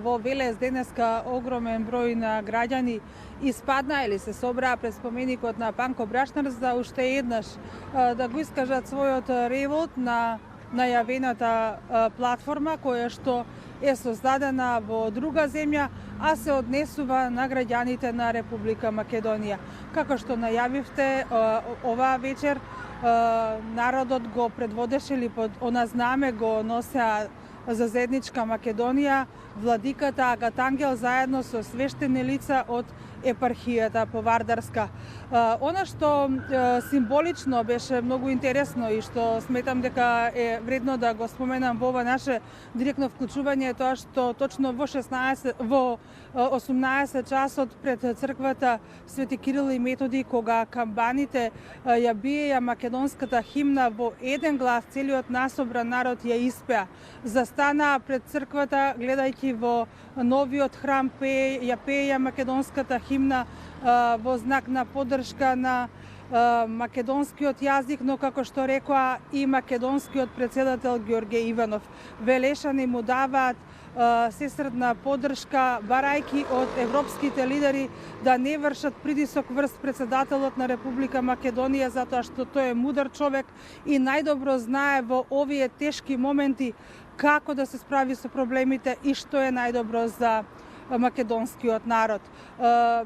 во Велес денеска огромен број на граѓани испадна или се собраа пред споменикот на Панко Брашнар за уште еднаш да го искажат својот револт на најавената платформа која што е создадена во друга земја, а се однесува на граѓаните на Република Македонија. Како што најавивте, оваа вечер народот го предводеше или под она знаме го носеа за заедничка Македонија владиката Агат Ангел заедно со свештени лица од епархијата Повардарска. Она што символично беше многу интересно и што сметам дека е вредно да го споменам во ова наше директно вклучување е тоа што точно во 18 часот пред црквата Свети Кирил и Методи, кога камбаните ја биеја македонската химна во еден глас, целиот насобран народ ја испеа. Застана пред црквата гледајќи во новиот храм ја пееја македонската химна во знак на поддршка на македонскиот јазик, но како што рекоа и македонскиот председател Ѓорѓе Иванов. Велешани му даваат сесредна поддршка, барајки од европските лидери да не вршат притисок врз председателот на Република Македонија, затоа што тој е мудар човек и најдобро знае во овие тешки моменти како да се справи со проблемите и што е најдобро за македонскиот народ.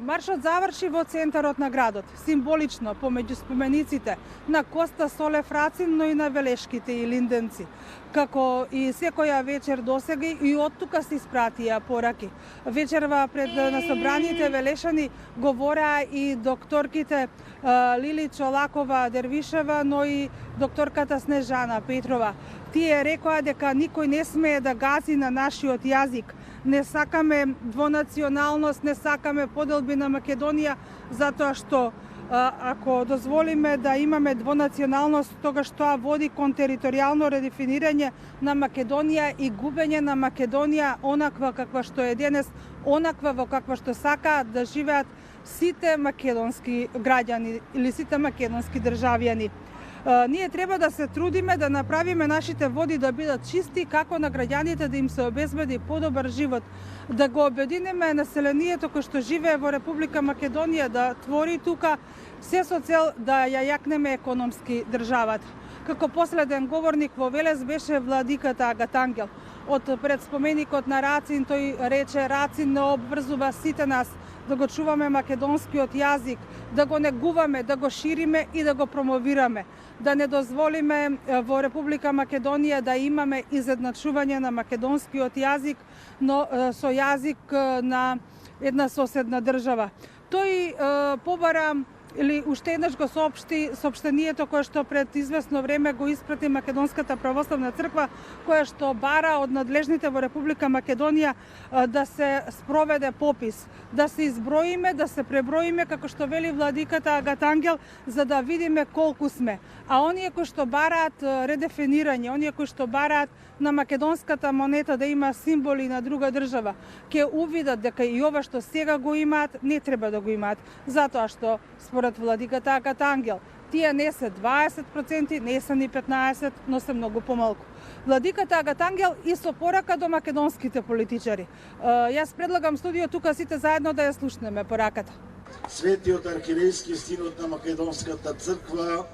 Маршот заврши во центарот на градот, символично помеѓу спомениците на Коста Солев Рацин, но и на Велешките и Линденци. Како и секоја вечер досега и од тука се испратија пораки. Вечерва пред насобраните велешани говореа и докторките Лили Чолакова Дервишева, но и докторката Снежана Петрова. Тие рекоа дека никој не смее да гази на нашиот јазик. Не сакаме двонационалност, не сакаме поделби на Македонија, затоа што ако дозволиме да имаме двонационалност, тогаш тоа води кон територијално редефинирање на Македонија и губење на Македонија онаква каква што е денес, онаква во каква што сакаат да живеат сите македонски граѓани или сите македонски државјани. Ние треба да се трудиме да направиме нашите води да бидат чисти, како на граѓаните да им се обезбеди подобар живот, да го обединеме населението кој што живее во Република Македонија, да твори тука се со цел да ја јакнеме економски државата. Како последен говорник во Велес беше владиката Агат Ангел. Од пред споменикот на Рацин тој рече: Рацин не обврзува сите нас да го чуваме македонскиот јазик, да го негуваме, да го шириме и да го промовираме. Да не дозволиме во Република Македонија да имаме изедначување на македонскиот јазик, но со јазик на една соседна држава. Тој побара или уште еднаш го соопшти соопштението кое што пред известно време го испрати Македонската православна црква, која што бара од надлежните во Република Македонија да се спроведе попис, да се изброиме, да се преброиме, како што вели владиката Агат Ангел, за да видиме колку сме. А оние кои што бараат редефинирање, оние кои што бараат на македонската монета да има символи на друга држава, ќе увидат дека и ова што сега го имаат, не треба да го имаат, затоа што според владиката Агат Ангел, тие не се 20%, не се ни 15%, но се многу помалку. Владиката Агат Ангел и со порака до македонските политичари. Јас предлагам студио тука сите заедно да ја слушнеме пораката. Светиот архиерејски синод на Македонската црква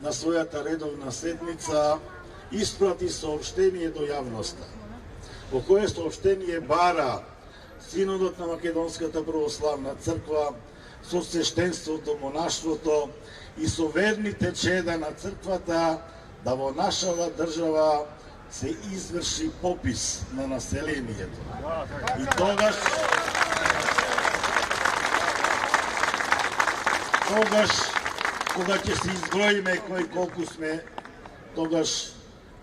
на својата редовна седница испрати соопштение до јавноста, во кое соопштение бара Синодот на Македонската православна црква со свештенството, монаштвото и со верните чеда на црквата да во нашава држава се изврши попис на населението. И тогаш кога ќе се изброиме кој колку сме, тогаш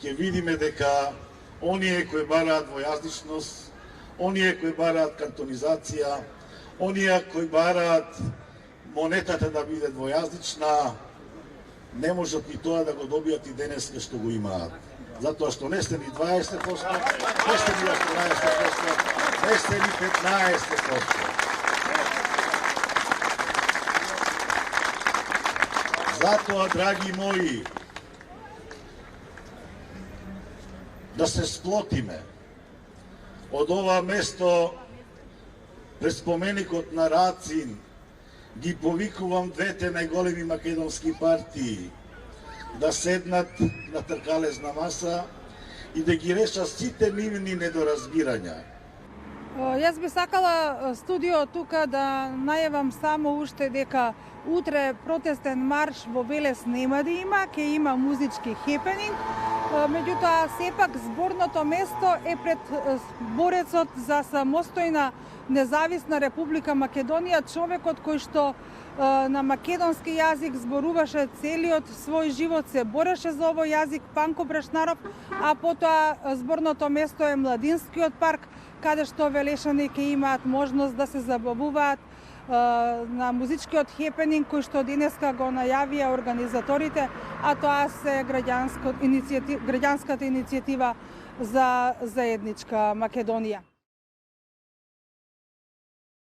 ќе видиме дека оние кои бараат двојазичност, оние кои бараат кантонизација, оние кои бараат монетата да биде двојазична, не можат и тоа да го добијат и денеска што го имаат. Затоа што не сте ни 20%, не сте ни 18%, не сте ни 15%. Затоа, драги мои, да се сплотиме Од ова место, пред споменикот на Рацин, ги повикувам двете најголеми македонски партии да седнат на тркалезна маса и да ги решат сите нивни недоразбирања. Јас би сакала студио тука да најавам само уште дека утре протестен марш во Велес нема да има, ќе има музички хепенинг. Меѓутоа, сепак зборното место е пред борецот за самостојна независна Република Македонија, човекот кој што на македонски јазик зборуваше целиот свој живот, се бореше за овој јазик, Панко Брашнаров, а потоа зборното место е Младинскиот парк, каде што велешани ќе имаат можност да се забавуваат на музичкиот хепенинг кој што денеска го најавија организаторите, а тоа се граѓанската иницијатива за заедничка Македонија.